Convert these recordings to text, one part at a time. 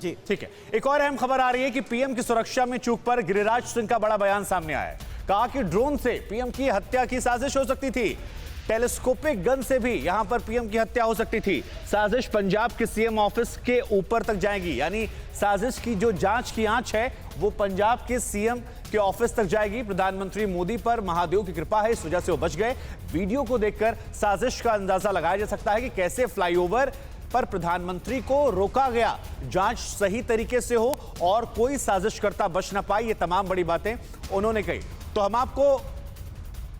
जी ठीक है, एक और अहम खबर आ रही है कि पीएम की सुरक्षा में चूक पर गिरिराज सिंह का बड़ा बयान सामने आया है। कहा कि ड्रोन से पीएम की हत्या की साजिश हो सकती थी, टेलीस्कोपिक गन से भी यहां पर पीएम की हत्या हो सकती थी। साजिश पंजाब के सीएम ऑफिस के ऊपर तक जाएगी, यानी साजिश की जो जांच की आंच है वो पंजाब के सीएम के ऑफिस तक जाएगी। प्रधानमंत्री मोदी पर महादेव की कृपा है, इस वजह से वो बच गए। वीडियो को देखकर साजिश का अंदाजा लगाया जा सकता है कि कैसे फ्लाईओवर पर प्रधानमंत्री को रोका गया, जांच सही तरीके से हो और कोई साजिशकर्ता बच ना पाए। ये तमाम बड़ी बातें उन्होंने कही। तो हम आपको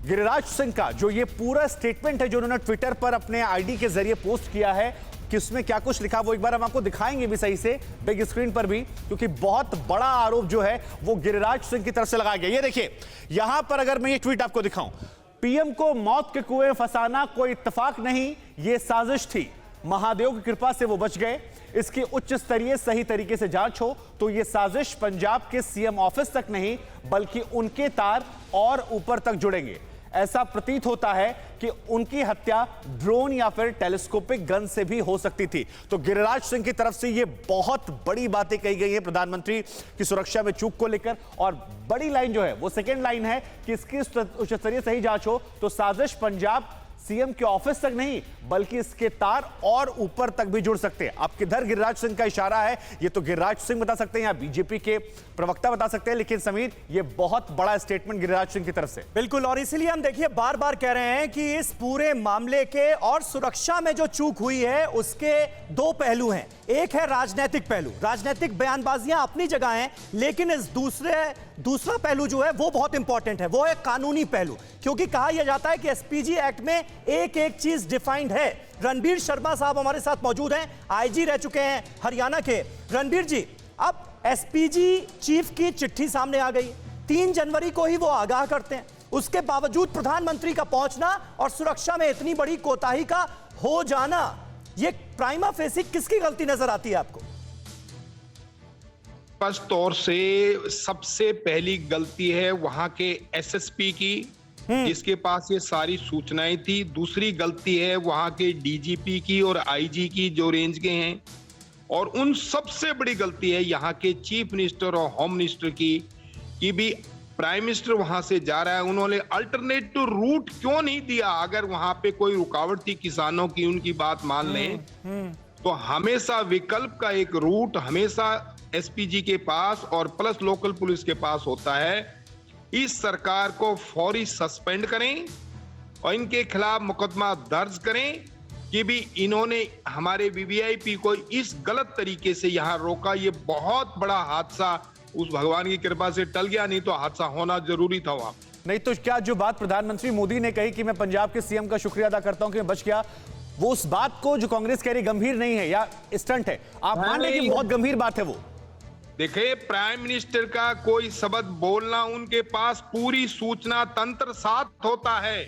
गिरिराज सिंह का जो ये पूरा स्टेटमेंट है जो उन्होंने ट्विटर पर अपने आईडी के जरिए पोस्ट किया है कि उसमें क्या कुछ लिखा, वो एक बार हम आपको दिखाएंगे भी सही से बिग स्क्रीन पर भी, क्योंकि बहुत बड़ा आरोप जो है वो गिरिराज सिंह की तरफ से लगाया गया। ये देखिए, यहां पर अगर मैं ये ट्वीट आपको दिखाऊं, पीएम को मौत के कुएं में फंसाना कोई इत्तेफाक नहीं, ये साजिश थी, महादेव की कृपा से वो बच गए। इसकी उच्च स्तरीय सही तरीके से जांच हो तो ये साजिश पंजाब के सीएम ऑफिस तक नहीं बल्कि उनके तार और ऊपर तक जुड़ेंगे। ऐसा प्रतीत होता है कि उनकी हत्या ड्रोन या फिर टेलीस्कोपिक गन से भी हो सकती थी। तो गिरिराज सिंह की तरफ से ये बहुत बड़ी बातें कही गई हैं प्रधानमंत्री की सुरक्षा में चूक को लेकर। और बड़ी लाइन जो है वो सेकेंड लाइन है कि इसकी उच्च स्तरीय सही जांच हो तो साजिश पंजाब सीएम के ऑफिस तक नहीं बल्कि इसके तार और ऊपर तक भी जुड़ सकते हैं। अब किधर गिरिराज सिंह का इशारा है ये तो गिरिराज सिंह बता सकते हैं या बीजेपी के प्रवक्ता बता सकते हैं, लेकिन समीर ये बहुत बड़ा स्टेटमेंट गिरिराज सिंह की तरफ से। बिल्कुल, और इसीलिए हम देखिए बार बार कह रहे हैं कि इस पूरे मामले के और सुरक्षा में जो चूक हुई है उसके दो पहलू हैं। एक है राजनीतिक पहलू, राजनीतिक बयानबाजियां अपनी जगह हैं, लेकिन इस दूसरा पहलू जो है वो बहुत इंपॉर्टेंट है, वो है कानूनी पहलू। क्योंकि कहा यह जाता है कि एसपीजी एक्ट में एक एक चीज डिफाइंड है। रणबीर शर्मा साहब हमारे साथ मौजूद हैं, आईजी रह चुके हैं हरियाणा के। रणबीर जी, अब एसपीजी चीफ की चिट्ठी सामने आ गई, 3 जनवरी को ही वो आगाह करते हैं, उसके बावजूद प्रधानमंत्री का पहुंचना और सुरक्षा में इतनी बड़ी कोताही का हो जाना, ये प्राइमा फेसी किसकी गलती नजर आती है आपको? स्पष्ट तौर से सबसे पहली गलती है वहां के एसएसपी की, जिसके पास ये सारी सूचनाएं थी। दूसरी गलती है वहां के डीजीपी की और आईजी की जो रेंज के हैं, और उन सबसे बड़ी गलती है यहाँ के चीफ मिनिस्टर और होम मिनिस्टर की कि भी प्राइम मिनिस्टर वहां से जा रहा है, उन्होंने अल्टरनेटिव रूट क्यों नहीं दिया? अगर वहां पे कोई रुकावट थी किसानों की, उनकी बात मान लें, तो हमेशा विकल्प का एक रूट हमेशा एसपीजी के पास और प्लस लोकल पुलिस के पास होता है। इस सरकार को फौरी सस्पेंड करें और इनके खिलाफ मुकदमा दर्ज करें कि भी इन्होंने हमारे वीवीआईपी को इस गलत तरीके से यहां रोका। ये बहुत बड़ा हादसा उस भगवान की कृपा से टल गया, नहीं तो हादसा होना जरूरी था वहां। नहीं तो क्या जो बात प्रधानमंत्री मोदी ने कही कि मैं पंजाब के सीएम का शुक्रिया अदा करता हूं कि मैं बच गया, वो उस बात को जो कांग्रेस कह रही गंभीर नहीं है या स्टंट है, आप मान लें कि बहुत गंभीर बात है वो? देखिए, प्राइम मिनिस्टर का कोई शब्द बोलना, उनके पास पूरी सूचना तंत्र साथ होता है,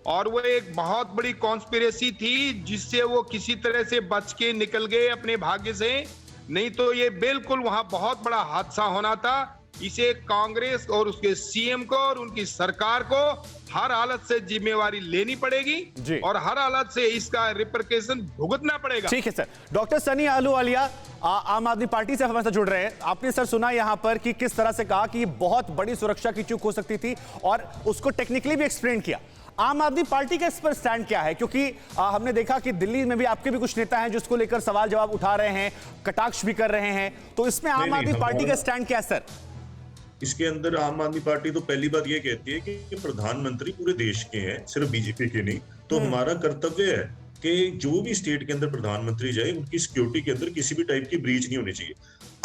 और वो एक बहुत बड़ी कॉन्स्पिरेसी थी जिससे वो किसी तरह से बच के निकल गए अपने भाग्य से, नहीं तो ये बिल्कुल वहां बहुत बड़ा हादसा होना था। इसे कांग्रेस और उसके सीएम को और उनकी सरकार को हर हालत से जिम्मेवारी लेनी पड़ेगी और हर हालत से इसका रिपरकेशन भुगतना पड़ेगा। ठीक है सर। डॉक्टर सनी आहलूवालिया आम आदमी पार्टी से हमारे साथ जुड़ रहे हैं। आपने सर सुना यहां पर कि किस तरह से कहा कि बहुत बड़ी सुरक्षा की चूक हो सकती थी और उसको टेक्निकली भी एक्सप्लेन किया। आम आदमी पार्टी का इस पर स्टैंड क्या है? क्योंकि हमने देखा कि दिल्ली में भी आपके भी कुछ नेता हैं जिसको लेकर सवाल जवाब उठा रहे हैं, कटाक्ष भी कर रहे हैं, तो इसमें आम आदमी पार्टी का स्टैंड क्या है सर? इसके अंदर आम आदमी पार्टी तो पहली बात ये कहती है कि प्रधानमंत्री पूरे देश के हैं, सिर्फ बीजेपी के नहीं। तो हमारा कर्तव्य है कि जो भी स्टेट के अंदर प्रधानमंत्री जाए उनकी सिक्योरिटी के अंदर किसी भी टाइप की ब्रीच नहीं होनी चाहिए।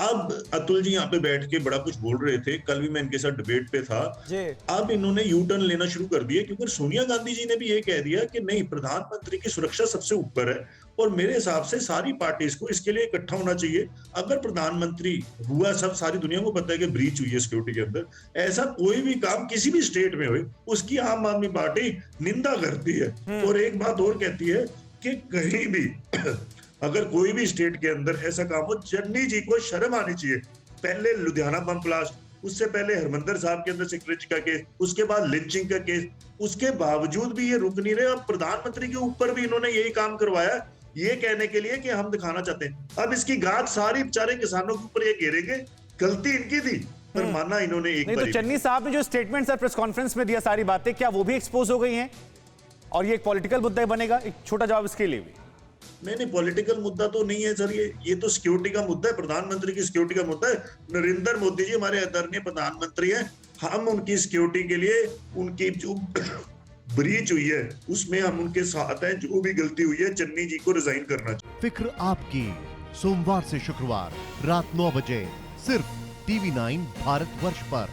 अब अतुल जी यहाँ पे बैठ के बड़ा कुछ बोल रहे थे, कल भी मैं इनके साथ डिबेट पे था। अब इन्होंने यू टर्न लेना शुरू कर दिया, क्योंकि सोनिया गांधी जी ने भी ये कह दिया कि नहीं, प्रधानमंत्री की सुरक्षा सबसे ऊपर है, और मेरे हिसाब से सारी पार्टीज को इसके लिए इकट्ठा होना चाहिए। अगर प्रधानमंत्री हुआ, सब सारी दुनिया को पता है कि ब्रीच हुई है सिक्योरिटी के अंदर, ऐसा कोई भी काम किसी भी स्टेट में हुए उसकी आम आदमी पार्टी निंदा करती है। और एक बात और कहती है कि कहीं भी अगर कोई भी स्टेट के अंदर ऐसा काम हो, चन्नी जी को शर्म आनी चाहिए। पहले लुधियाना बम ब्लास्ट, उससे पहले हरमंदर साहब के अंदर सिक्योरिटी का केस, उसके बाद लिंचिंग का केस, उसके बावजूद भी ये रुक नहीं रहे। अब प्रधानमंत्री के ऊपर भी इन्होंने यही काम करवाया। ये कहने के लिए कि हम दिखाना चाहते हैं। अब इसकी गाज सारी बेचारे किसानों के ऊपर ये घेरेंगे, गलती इनकी थी पर माना इन्होंने एक नहीं बार तो चन्नी साहब ने जो स्टेटमेंट सर प्रेस कॉन्फ्रेंस में दिया, सारी बातें क्या वो भी एक्सपोज हो गई हैं और ये एक पॉलिटिकल मुद्दा बनेगा? एक छोटा जवाब इसके लिए भी। नहीं, पॉलिटिकल मुद्दा तो नहीं है सर, ये तो सिक्योरिटी का मुद्दा है, प्रधानमंत्री की सिक्योरिटी का मुद्दा है। नरेंद्र मोदी जी हमारे आदरणीय प्रधानमंत्री हैं, हम उनकी सिक्योरिटी के लिए उनकी जो ब्रीच हुई है उसमें हम उनके साथ हैं। जो भी गलती हुई है चन्नी जी को रिजाइन करना चाहिए। फिक्र आपकी, सोमवार से शुक्रवार रात 9 बजे सिर्फ TV9 भारतवर्ष पर।